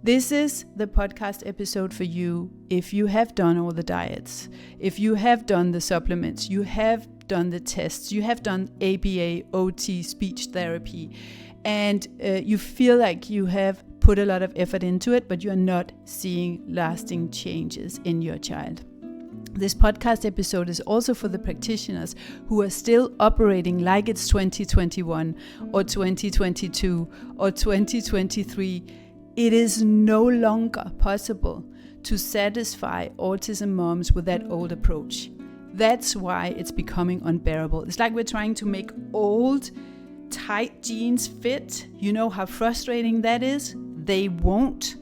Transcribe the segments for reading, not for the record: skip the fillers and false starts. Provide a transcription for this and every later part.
This is the podcast episode for you if you have done all the diets, if you have done the supplements, you have done the tests, you have done ABA, OT, speech therapy, and you feel like you have put a lot of effort into it, but you are not seeing lasting changes in your child. This podcast episode is also for the practitioners who are still operating like it's 2021 or 2022 or 2023. It is no longer possible to satisfy autism moms with that old approach. That's why it's becoming unbearable. It's like we're trying to make old, tight jeans fit. You know how frustrating that is? They won't.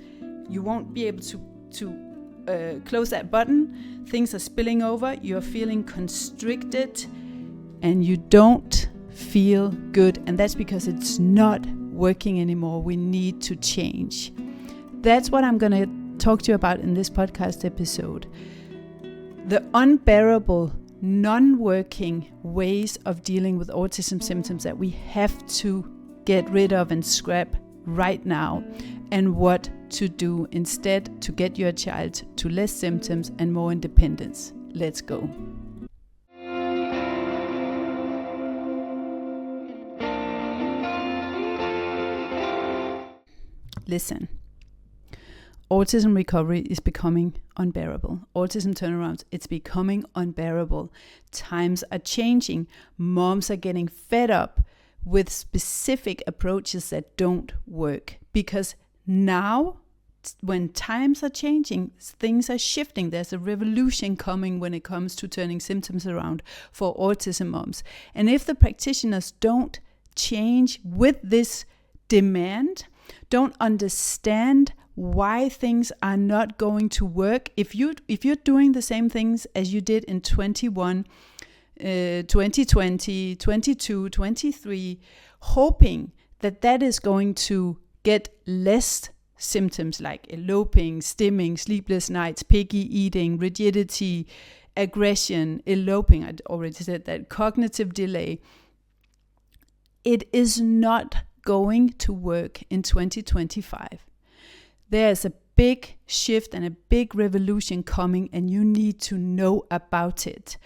You won't be able to close that button. Things are spilling over. You're feeling constricted and you don't feel good. And that's because it's not working anymore. We need to change. That's what I'm going to talk to you about in this podcast episode. The unbearable, non-working ways of dealing with autism symptoms that we have to get rid of and scrap right now, and what to do instead to get your child to less symptoms and more independence. Let's go. Listen, autism recovery is becoming unbearable. Autism turnarounds, it's becoming unbearable. Times are changing. Moms are getting fed up with specific approaches that don't work, because now when times are changing, things are shifting. There's a revolution coming when it comes to turning symptoms around for autism moms. And if the practitioners don't change with this demand, don't understand why things are not going to work, if you're doing the same things as you did in 21, 2020, 22, 23, hoping that is going to get less symptoms like eloping, stimming, sleepless nights, picky eating, rigidity, aggression, eloping, I already said that, cognitive delay. It is not going to work in 2025. There's a big shift and a big revolution coming, and you need to know about it.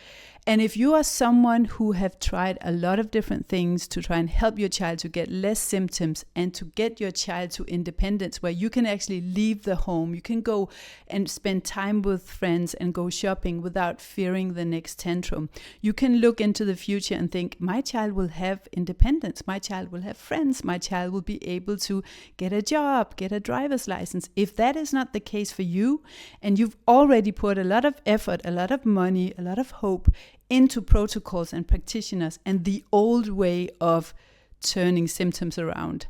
And if you are someone who have tried a lot of different things to try and help your child to get less symptoms and to get your child to independence, where you can actually leave the home, you can go and spend time with friends and go shopping without fearing the next tantrum. You can look into the future and think, my child will have independence, my child will have friends, my child will be able to get a job, get a driver's license. If that is not the case for you, and you've already put a lot of effort, a lot of money, a lot of hope into protocols and practitioners and the old way of turning symptoms around,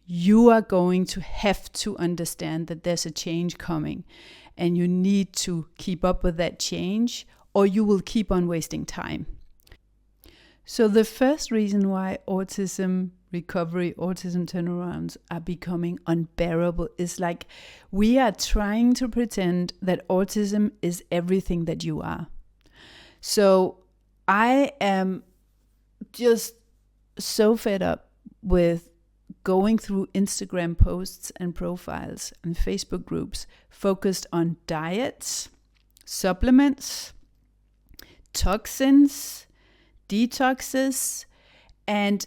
you are going to have to understand that there's a change coming, and you need to keep up with that change, or you will keep on wasting time. So the first reason why autism recovery, autism turnarounds are becoming unbearable is like we are trying to pretend that autism is everything that you are. So I am just so fed up with going through Instagram posts and profiles and Facebook groups focused on diets, supplements, toxins, detoxes, and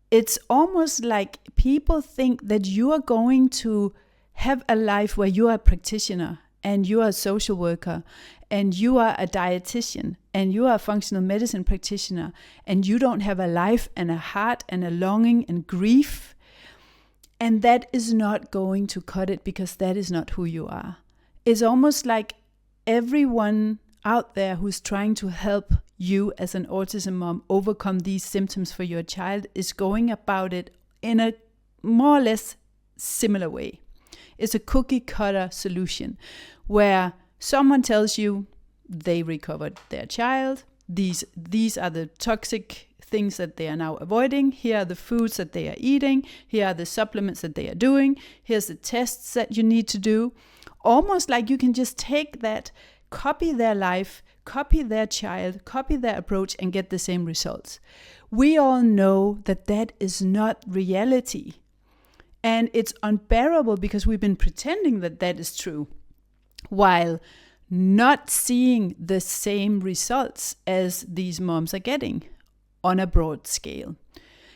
it's almost like people think that you are going to have a life where you are a practitioner and you are a social worker and you are a dietitian and you are a functional medicine practitioner and you don't have a life and a heart and a longing and grief. And that is not going to cut it, because that is not who you are. It's almost like everyone out there who's trying to help you as an autism mom overcome these symptoms for your child is going about it in a more or less similar way. It's a cookie cutter solution where someone tells you they recovered their child. These are the toxic things that they are now avoiding. Here are the foods that they are eating. Here are the supplements that they are doing. Here's the tests that you need to do. Almost like you can just take that, copy their life, copy their child, copy their approach, and get the same results. We all know that that is not reality. And it's unbearable because we've been pretending that that is true, while not seeing the same results as these moms are getting on a broad scale.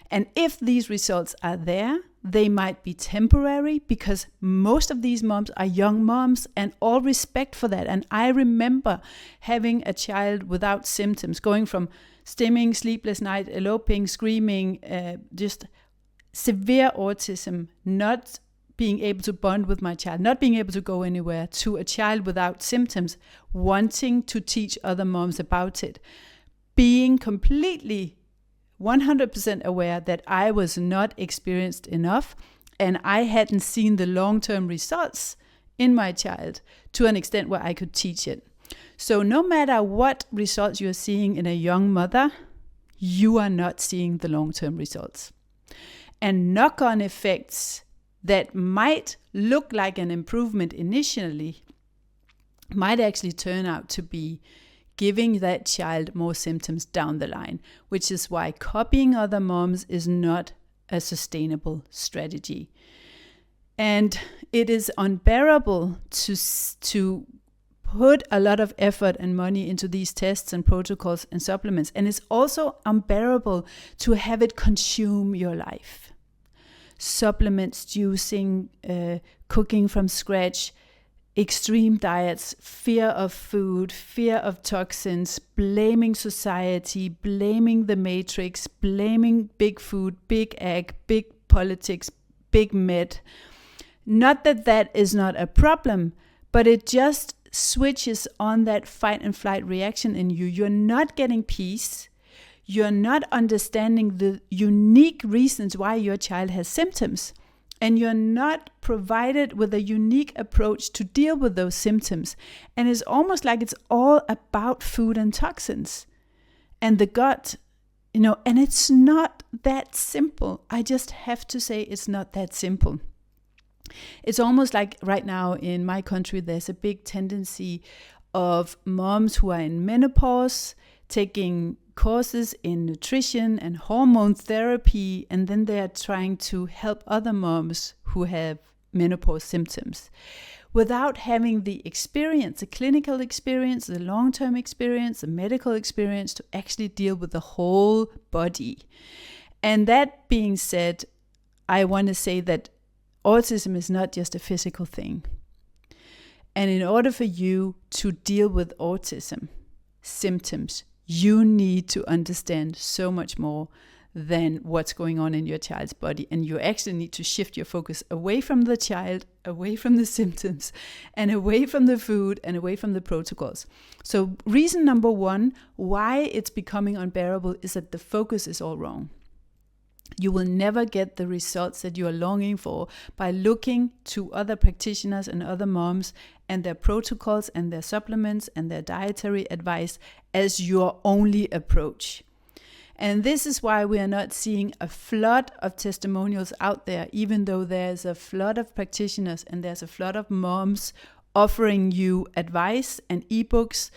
And if these results are there, they might be temporary, because most of these moms are young moms, and all respect for that. And I remember having a child without symptoms, going from stimming, sleepless night, eloping, screaming, just severe autism, not being able to bond with my child, not being able to go anywhere, to a child without symptoms, wanting to teach other moms about it, being completely 100% aware that I was not experienced enough and I hadn't seen the long-term results in my child to an extent where I could teach it. So no matter what results you're seeing in a young mother, you are not seeing the long-term results. And knock-on effects that might look like an improvement initially might actually turn out to be giving that child more symptoms down the line, which is why copying other moms is not a sustainable strategy. And it is unbearable to put a lot of effort and money into these tests and protocols and supplements. And it's also unbearable to have it consume your life. Supplements, juicing, cooking from scratch, extreme diets, fear of food, fear of toxins, blaming society, blaming the matrix, blaming big food, big ag, big politics, big med. Not that that is not a problem, but it just switches on that fight and flight reaction in you. You're not getting peace. You're not understanding the unique reasons why your child has symptoms. And you're not provided with a unique approach to deal with those symptoms. And it's almost like it's all about food and toxins and the gut, and it's not that simple. I just have to say it's not that simple. It's almost like right now in my country, there's a big tendency of moms who are in menopause taking courses in nutrition and hormone therapy, and then they are trying to help other moms who have menopause symptoms without having the experience, the clinical experience, the long-term experience, the medical experience to actually deal with the whole body. And that being said, I want to say that autism is not just a physical thing. And in order for you to deal with autism symptoms, you need to understand so much more than what's going on in your child's body. And you actually need to shift your focus away from the child, away from the symptoms, and away from the food, and away from the protocols. So reason number one why it's becoming unbearable is that the focus is all wrong. You will never get the results that you are longing for by looking to other practitioners and other moms and their protocols and their supplements and their dietary advice as your only approach. And this is why we are not seeing a flood of testimonials out there, even though there's a flood of practitioners and there's a flood of moms offering you advice and ebooks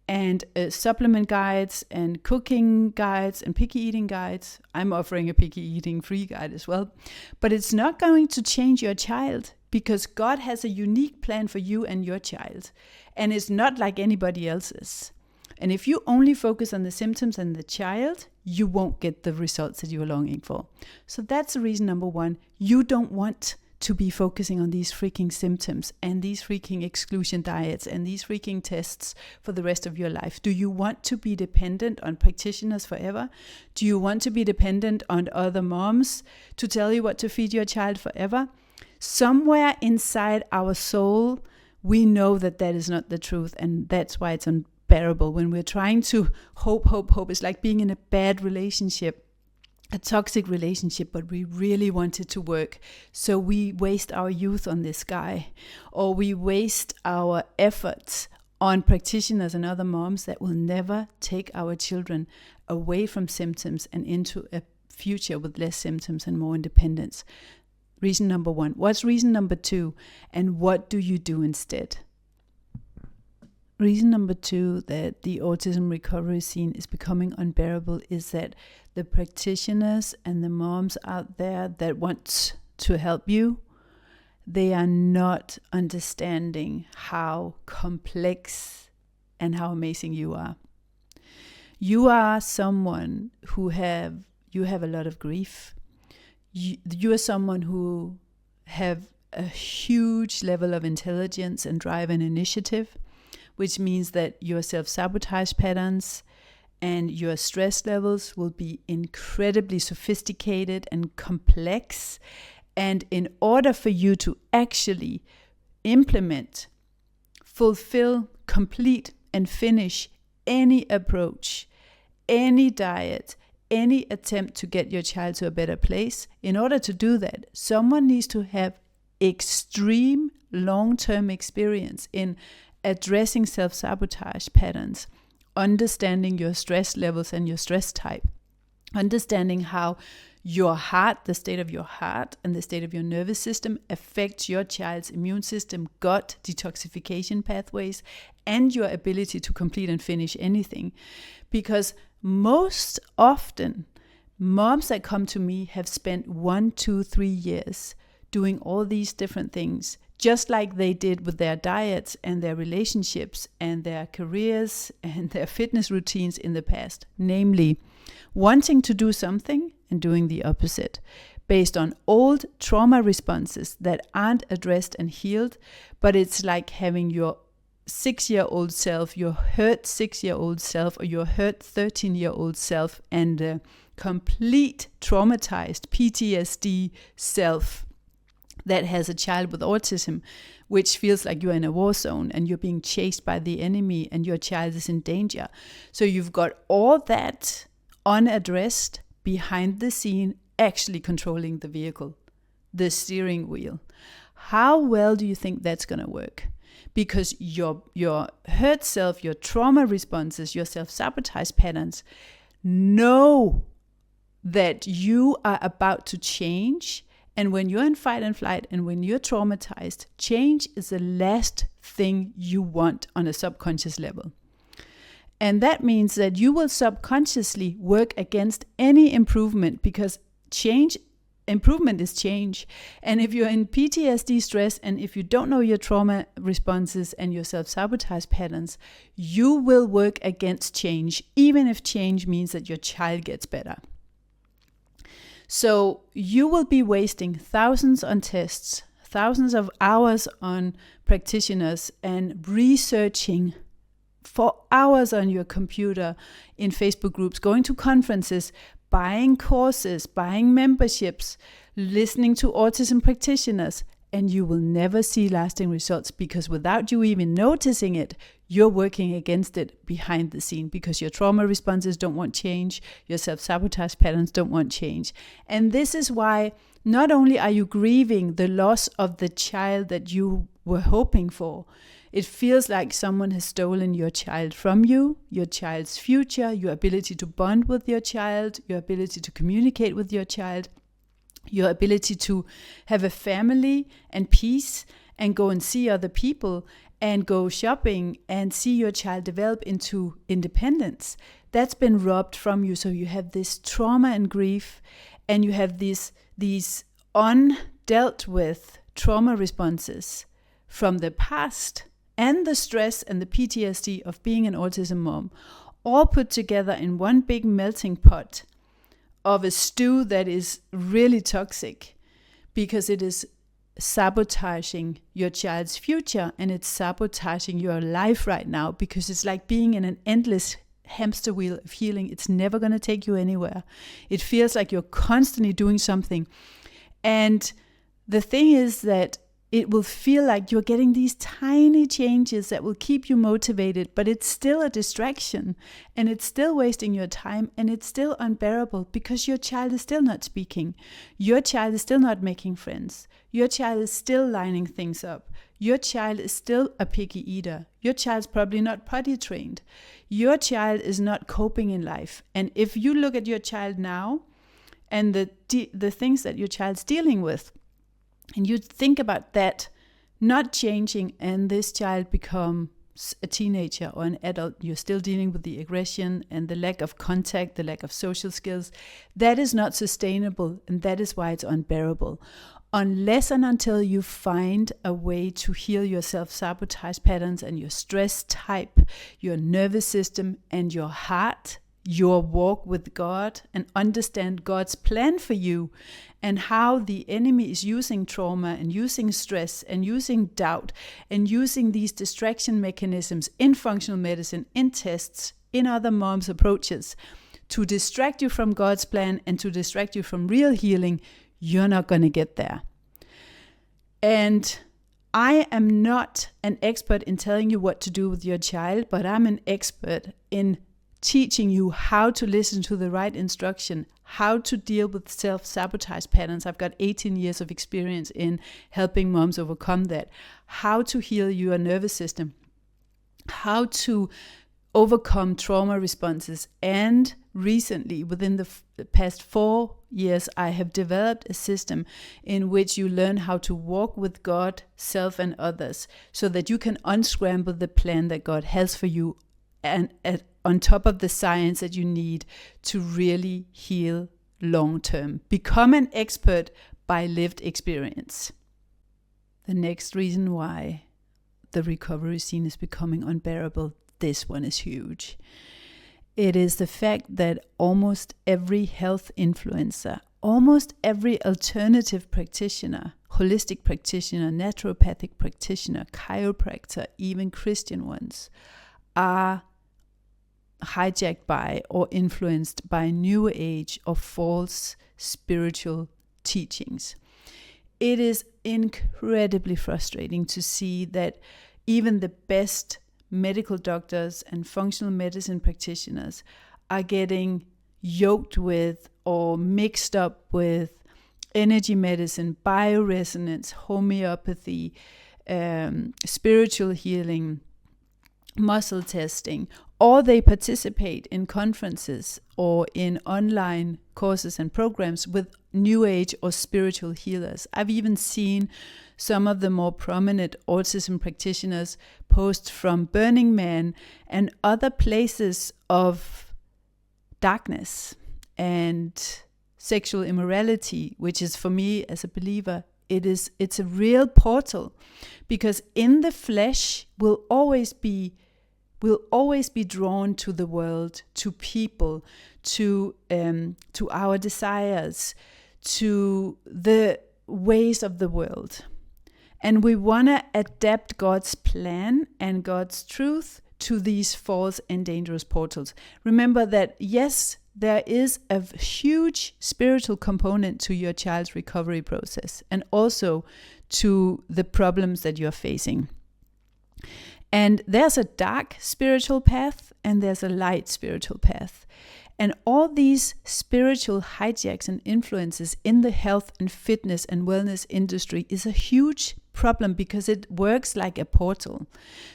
and supplement guides and cooking guides and picky eating guides. I'm offering a picky eating free guide as well. But it's not going to change your child, because God has a unique plan for you and your child. And it's not like anybody else's. And if you only focus on the symptoms and the child, you won't get the results that you're longing for. So that's the reason number one. You don't want to be focusing on these freaking symptoms and these freaking exclusion diets and these freaking tests for the rest of your life. Do you want to be dependent on practitioners forever? Do you want to be dependent on other moms to tell you what to feed your child forever? Somewhere inside our soul, we know that that is not the truth, and that's why it's unbearable. When we're trying to hope, it's like being in a bad relationship, a toxic relationship, but we really want it to work. So we waste our youth on this guy, or we waste our efforts on practitioners and other moms that will never take our children away from symptoms and into a future with less symptoms and more independence. Reason number one. What's reason number two? And what do you do instead? Reason number two that the autism recovery scene is becoming unbearable is that the practitioners and the moms out there that want to help you, they are not understanding how complex and how amazing you are. You are someone who have a lot of grief. You are someone who have a huge level of intelligence and drive and initiative, which means that your self-sabotage patterns and your stress levels will be incredibly sophisticated and complex. And in order for you to actually implement, fulfill, complete, and finish any approach, any diet, any attempt to get your child to a better place, in order to do that, someone needs to have extreme long-term experience in addressing self-sabotage patterns, understanding your stress levels and your stress type, understanding how your heart, the state of your heart and the state of your nervous system affects your child's immune system, gut, detoxification pathways, and your ability to complete and finish anything. Because most often, moms that come to me have spent 1, 2, 3 years doing all these different things, just like they did with their diets and their relationships and their careers and their fitness routines in the past. Namely, wanting to do something and doing the opposite, based on old trauma responses that aren't addressed and healed, but it's like having your 6-year-old self, your hurt 6-year-old self, or your hurt 13-year-old self, and a complete traumatized PTSD self that has a child with autism, which feels like you're in a war zone and you're being chased by the enemy and your child is in danger. So you've got all that unaddressed behind the scene, actually controlling the vehicle, the steering wheel. How well do you think that's going to work? Because your hurt self, your trauma responses, your self-sabotage patterns know that you are about to change. And when you're in fight and flight and when you're traumatized, change is the last thing you want on a subconscious level. And that means that you will subconsciously work against any improvement, because improvement is change. And if you're in PTSD stress and if you don't know your trauma responses and your self-sabotage patterns, you will work against change, even if change means that your child gets better. So you will be wasting thousands on tests, thousands of hours on practitioners, and researching for hours on your computer, in Facebook groups, going to conferences, buying courses, buying memberships, listening to autism practitioners, and you will never see lasting results, because without you even noticing it, you're working against it behind the scene, because your trauma responses don't want change, your self-sabotage patterns don't want change. And this is why not only are you grieving the loss of the child that you were hoping for, it feels like someone has stolen your child from you, your child's future, your ability to bond with your child, your ability to communicate with your child, your ability to have a family and peace and go and see other people and go shopping and see your child develop into independence. That's been robbed from you. So you have this trauma and grief, and you have these undealt with trauma responses from the past, and the stress and the PTSD of being an autism mom, all put together in one big melting pot of a stew that is really toxic, because it is sabotaging your child's future and it's sabotaging your life right now, because it's like being in an endless hamster wheel of healing. It's never going to take you anywhere. It feels like you're constantly doing something. And the thing is that it will feel like you're getting these tiny changes that will keep you motivated, but it's still a distraction, and it's still wasting your time, and it's still unbearable, because your child is still not speaking. Your child is still not making friends. Your child is still lining things up. Your child is still a picky eater. Your child's probably not potty trained. Your child is not coping in life. And if you look at your child now and the things that your child's dealing with, and you think about that not changing, and this child becomes a teenager or an adult, you're still dealing with the aggression and the lack of contact, the lack of social skills. That is not sustainable, and that is why it's unbearable. unless and until you find a way to heal your self-sabotage patterns and your stress type, your nervous system and your heart, your walk with God, and understand God's plan for you and how the enemy is using trauma and using stress and using doubt and using these distraction mechanisms in functional medicine, in tests, in other moms' approaches to distract you from God's plan and to distract you from real healing, you're not going to get there. And I am not an expert in telling you what to do with your child, but I'm an expert in teaching you how to listen to the right instruction, how to deal with self-sabotage patterns. I've got 18 years of experience in helping moms overcome that, how to heal your nervous system, how to overcome trauma responses. And recently, within the past 4 years, I have developed a system in which you learn how to walk with God, self, and others so that you can unscramble the plan that God has for you, and on top of the science that you need to really heal long-term. Become an expert by lived experience. The next reason why the recovery scene is becoming unbearable, this one is huge. It is the fact that almost every health influencer, almost every alternative practitioner, holistic practitioner, naturopathic practitioner, chiropractor, even Christian ones, are hijacked by or influenced by New Age or false spiritual teachings. It is incredibly frustrating to see that even the best medical doctors and functional medicine practitioners are getting yoked with or mixed up with energy medicine, bioresonance, homeopathy, spiritual healing, muscle testing, or they participate in conferences or in online courses and programs with New Age or spiritual healers. I've even seen some of the more prominent autism practitioners post from Burning Man and other places of darkness and sexual immorality, which is, for me as a believer, it's a real portal, because in the flesh we'll always be drawn to the world, to people, to our desires, to the ways of the world. And we want to adapt God's plan and God's truth to these false and dangerous portals. Remember that, yes, there is a huge spiritual component to your child's recovery process and also to the problems that you're facing. And there's a dark spiritual path and there's a light spiritual path. And all these spiritual hijacks and influences in the health and fitness and wellness industry is a huge problem because it works like a portal.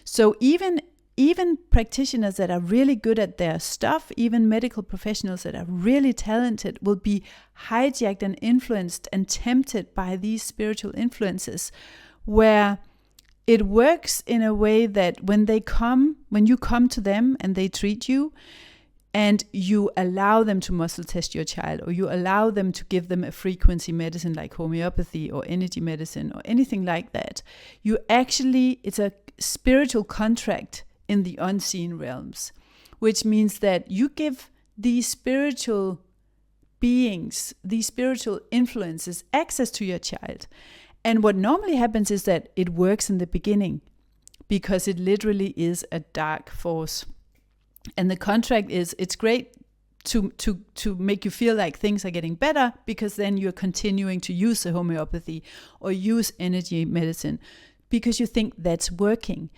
So even practitioners that are really good at their stuff, even medical professionals that are really talented, will be hijacked and influenced and tempted by these spiritual influences, where it works in a way that when you come to them and they treat you, and you allow them to muscle test your child, or you allow them to give them a frequency medicine like homeopathy or energy medicine or anything like that, it's a spiritual contract in the unseen realms, which means that you give these spiritual beings, these spiritual influences, access to your child. And what normally happens is that it works in the beginning because it literally is a dark force. And the contract is, it's great to make you feel like things are getting better, because then you're continuing to use the homeopathy or use energy medicine because you think that's working.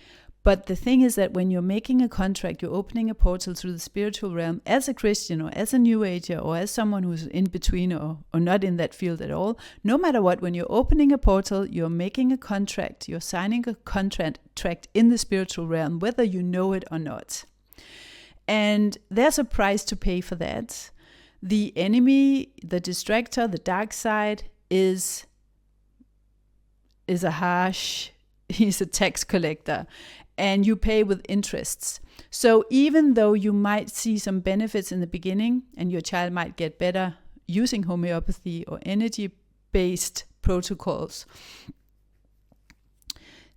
But the thing is that when you're making a contract, you're opening a portal through the spiritual realm as a Christian or as a New Ager or as someone who's in between or not in that field at all. No matter what, when you're opening a portal, you're making a contract, you're signing a contract in the spiritual realm, whether you know it or not. And there's a price to pay for that. The enemy, the distractor, the dark side is he's a tax collector, and you pay with interests. So even though you might see some benefits in the beginning and your child might get better using homeopathy or energy-based protocols,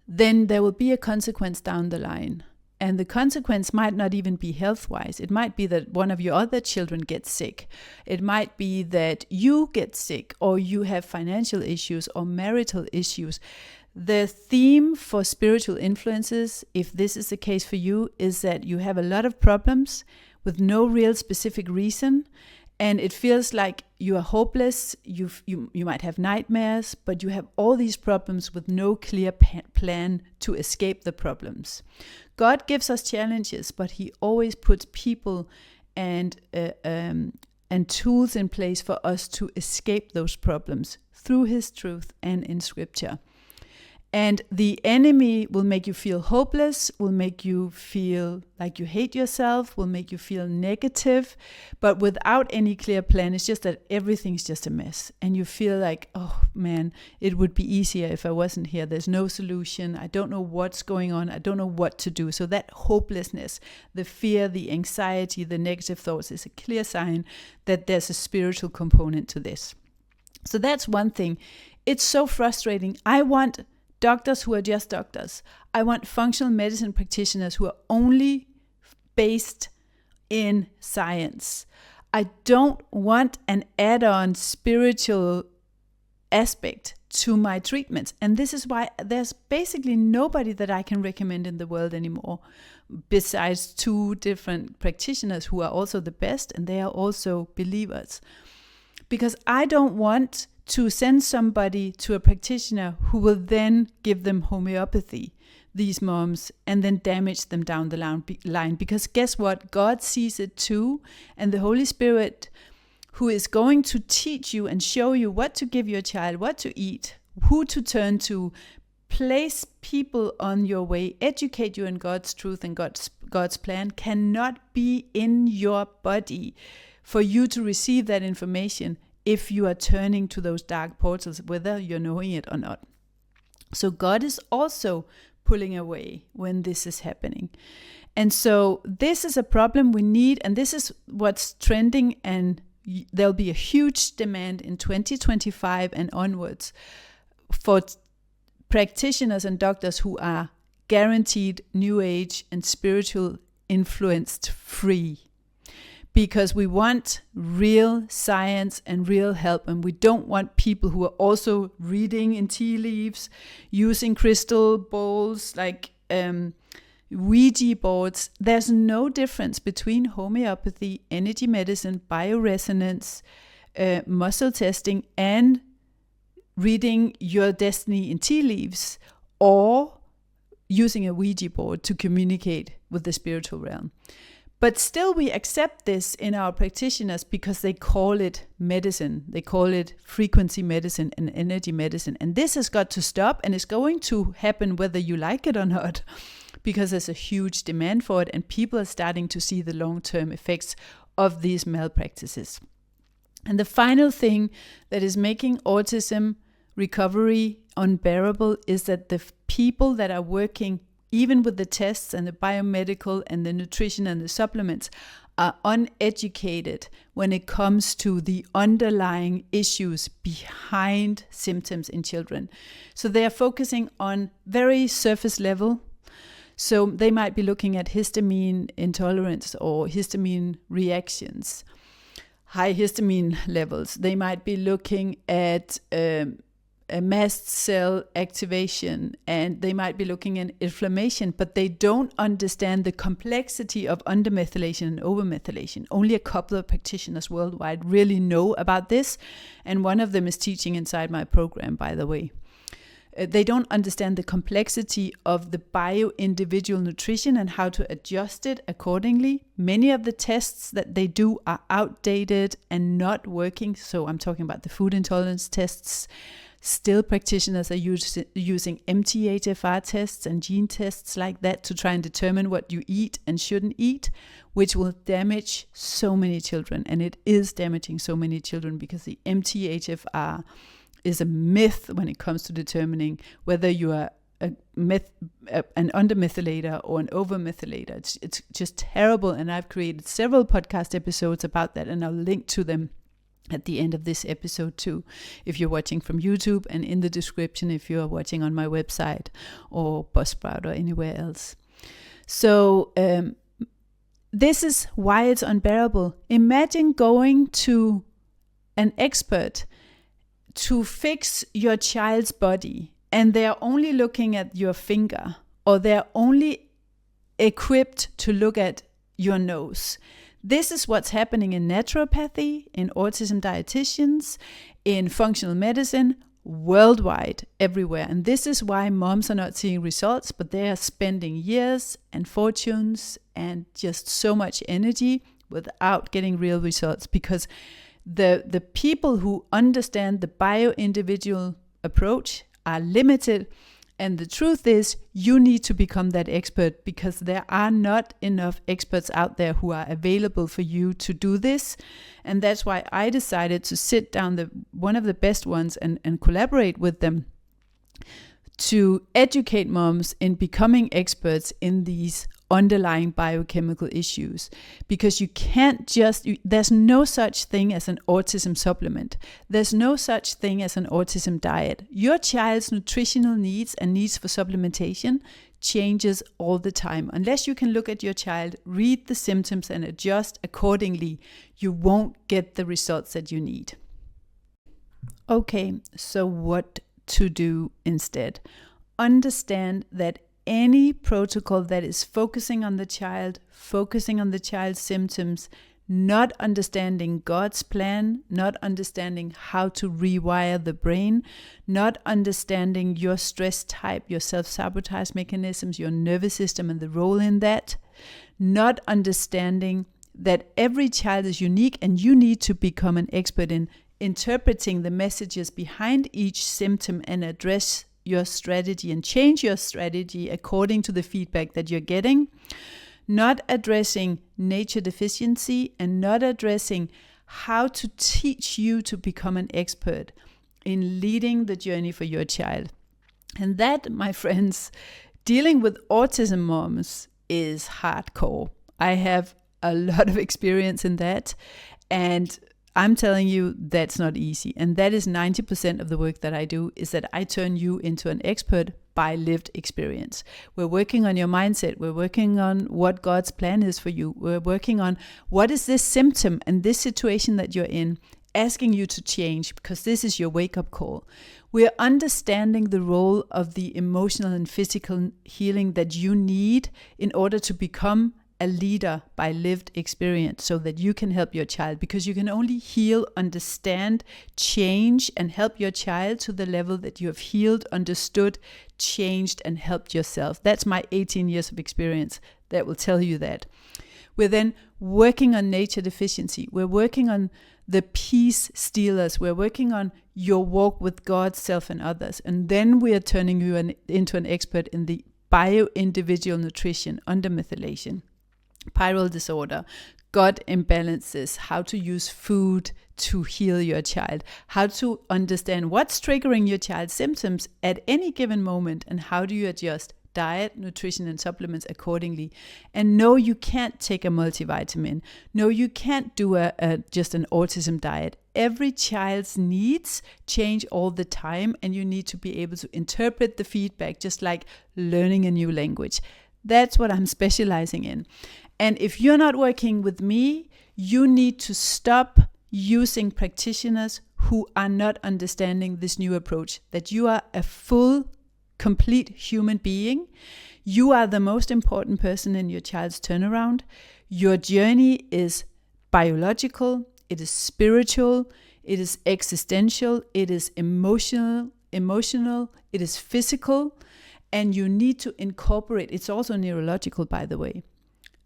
then there will be a consequence down the line. And the consequence might not even be health-wise. It might be that one of your other children gets sick. It might be that you get sick, or you have financial issues or marital issues. The theme for spiritual influences, if this is the case for you, is that you have a lot of problems with no real specific reason, and it feels like you are hopeless. You might have nightmares, but you have all these problems with no clear plan to escape the problems. God gives us challenges, but He always puts people and tools in place for us to escape those problems through His truth and in Scripture. And the enemy will make you feel hopeless, will make you feel like you hate yourself, will make you feel negative, but without any clear plan. It's just that everything's just a mess. And you feel like, oh man, it would be easier if I wasn't here. There's no solution. I don't know what's going on. I don't know what to do. So that hopelessness, the fear, the anxiety, the negative thoughts is a clear sign that there's a spiritual component to this. So that's one thing. It's so frustrating. I want doctors who are just doctors. I want functional medicine practitioners who are only based in science. I don't want an add-on spiritual aspect to my treatments. And this is why there's basically nobody that I can recommend in the world anymore, besides 2 different practitioners who are also the best, and they are also believers. Because I don't want to send somebody to a practitioner who will then give them homeopathy, these moms, and then damage them down the line. Because guess what? God sees it too. And the Holy Spirit, who is going to teach you and show you what to give your child, what to eat, who to turn to, place people on your way, educate you in God's truth and God's plan, cannot be in your body for you to receive that information if you are turning to those dark portals, whether you're knowing it or not. So God is also pulling away when this is happening. And so this is a problem we need, and this is what's trending, and there'll be a huge demand in 2025 and onwards for practitioners and doctors who are guaranteed New Age and spiritual influenced free. Because we want real science and real help, and we don't want people who are also reading in tea leaves, using crystal bowls like Ouija boards. There's no difference between homeopathy, energy medicine, bioresonance, muscle testing, and reading your destiny in tea leaves, or using a Ouija board to communicate with the spiritual realm. But still we accept this in our practitioners because they call it medicine. They call it frequency medicine and energy medicine. And this has got to stop, and it's going to happen whether you like it or not, because there's a huge demand for it, and people are starting to see the long-term effects of these malpractices. And the final thing that is making autism recovery unbearable is that the people that are working even with the tests and the biomedical and the nutrition and the supplements, are uneducated when it comes to the underlying issues behind symptoms in children. So they are focusing on very surface level. So they might be looking at histamine intolerance or histamine reactions, high histamine levels. They might be looking at a mast cell activation, and they might be looking at inflammation, but they don't understand the complexity of undermethylation and overmethylation. Only a couple of practitioners worldwide really know about this, and one of them is teaching inside my program, by the way. They don't understand the complexity of the bio-individual nutrition and how to adjust it accordingly. Many of the tests that they do are outdated and not working. So I'm talking about the food intolerance tests. Still, practitioners are using MTHFR tests and gene tests like that to try and determine what you eat and shouldn't eat, which will damage so many children. And it is damaging so many children because the MTHFR is a myth when it comes to determining whether you are an undermethylator or an overmethylator. It's just terrible, and I've created several podcast episodes about that, and I'll link to them at the end of this episode too, if you're watching from YouTube, and in the description if you're watching on my website or Buzzsprout or anywhere else. So this is why it's unbearable. Imagine going to an expert to fix your child's body, and they're only looking at your finger, or they're only equipped to look at your nose. This is what's happening in naturopathy, in autism dietitians, in functional medicine, worldwide, everywhere. And this is why moms are not seeing results, but they are spending years and fortunes and just so much energy without getting real results, because the people who understand the bio-individual approach are limited. And the truth is, you need to become that expert, because there are not enough experts out there who are available for you to do this. And that's why I decided to sit down one of the best ones and collaborate with them to educate moms in becoming experts in these underlying biochemical issues. Because you can't there's no such thing as an autism supplement. There's no such thing as an autism diet. Your child's nutritional needs and needs for supplementation changes all the time. Unless you can look at your child, read the symptoms and adjust accordingly, you won't get the results that you need. Okay, so what to do instead? Understand that any protocol that is focusing on the child's symptoms, not understanding God's plan, not understanding how to rewire the brain, not understanding your stress type, your self-sabotage mechanisms, your nervous system and the role in that, not understanding that every child is unique and you need to become an expert in interpreting the messages behind each symptom and address your strategy and change your strategy according to the feedback that you're getting, not addressing nature deficiency, and not addressing how to teach you to become an expert in leading the journey for your child. And that, my friends, dealing with autism moms is hardcore. I have a lot of experience in that, and I'm telling you, that's not easy. And that is 90% of the work that I do, is that I turn you into an expert by lived experience. We're working on your mindset. We're working on what God's plan is for you. We're working on what is this symptom and this situation that you're in, asking you to change, because this is your wake-up call. We're understanding the role of the emotional and physical healing that you need in order to become a leader by lived experience, so that you can help your child, because you can only heal, understand, change, and help your child to the level that you have healed, understood, changed, and helped yourself. That's my 18 years of experience that will tell you that. We're then working on nature deficiency. We're working on the peace stealers. We're working on your walk with God, self, and others. And then we are turning you into an expert in the bio-individual nutrition, undermethylation, pyrrole disorder, gut imbalances, how to use food to heal your child, how to understand what's triggering your child's symptoms at any given moment, and how do you adjust diet, nutrition, and supplements accordingly. And no, you can't take a multivitamin. No, you can't do just an autism diet. Every child's needs change all the time, and you need to be able to interpret the feedback, just like learning a new language. That's what I'm specializing in. And if you're not working with me, you need to stop using practitioners who are not understanding this new approach, that you are a full, complete human being. You are the most important person in your child's turnaround. Your journey is biological, it is spiritual, it is existential, it is emotional, it is physical, and you need to incorporate, it's also neurological, by the way,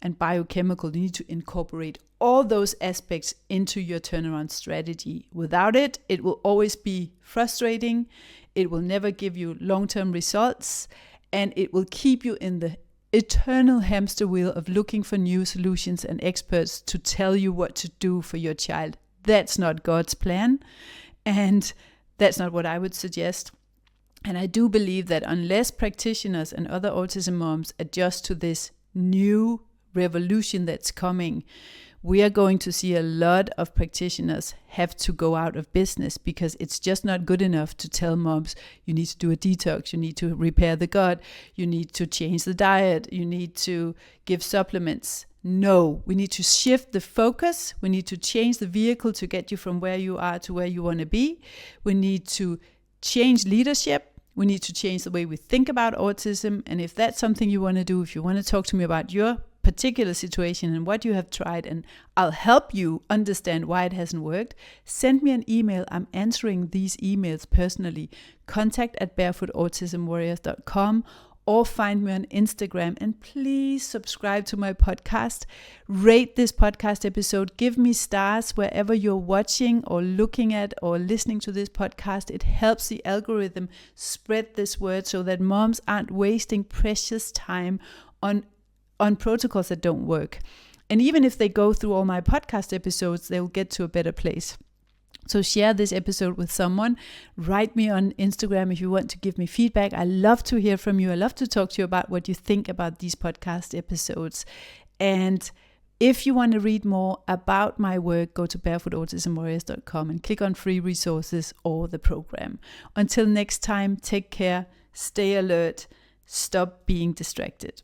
and biochemical. You need to incorporate all those aspects into your turnaround strategy. Without it, it will always be frustrating. It will never give you long-term results, and it will keep you in the eternal hamster wheel of looking for new solutions and experts to tell you what to do for your child. That's not God's plan, and that's not what I would suggest. And I do believe that unless practitioners and other autism moms adjust to this new revolution that's coming, we are going to see a lot of practitioners have to go out of business, because it's just not good enough to tell moms, you need to do a detox, you need to repair the gut, you need to change the diet, you need to give supplements. No, we need to shift the focus. We need to change the vehicle to get you from where you are to where you want to be. We need to change leadership. We need to change the way we think about autism. And if that's something you want to do, if you want to talk to me about your particular situation and what you have tried, and I'll help you understand why it hasn't worked, send me an email. I'm answering these emails personally. contact@barefootautismwarriors.com, or find me on Instagram. And please subscribe to my podcast. Rate this podcast episode. Give me stars wherever you're watching or looking at or listening to this podcast. It helps the algorithm spread this word so that moms aren't wasting precious time on protocols that don't work. And even if they go through all my podcast episodes, they'll get to a better place. So share this episode with someone. Write me on Instagram if you want to give me feedback. I love to hear from you. I love to talk to you about what you think about these podcast episodes. And if you want to read more about my work, go to barefootautismwarriors.com and click on free resources or the program. Until next time, take care, stay alert, stop being distracted.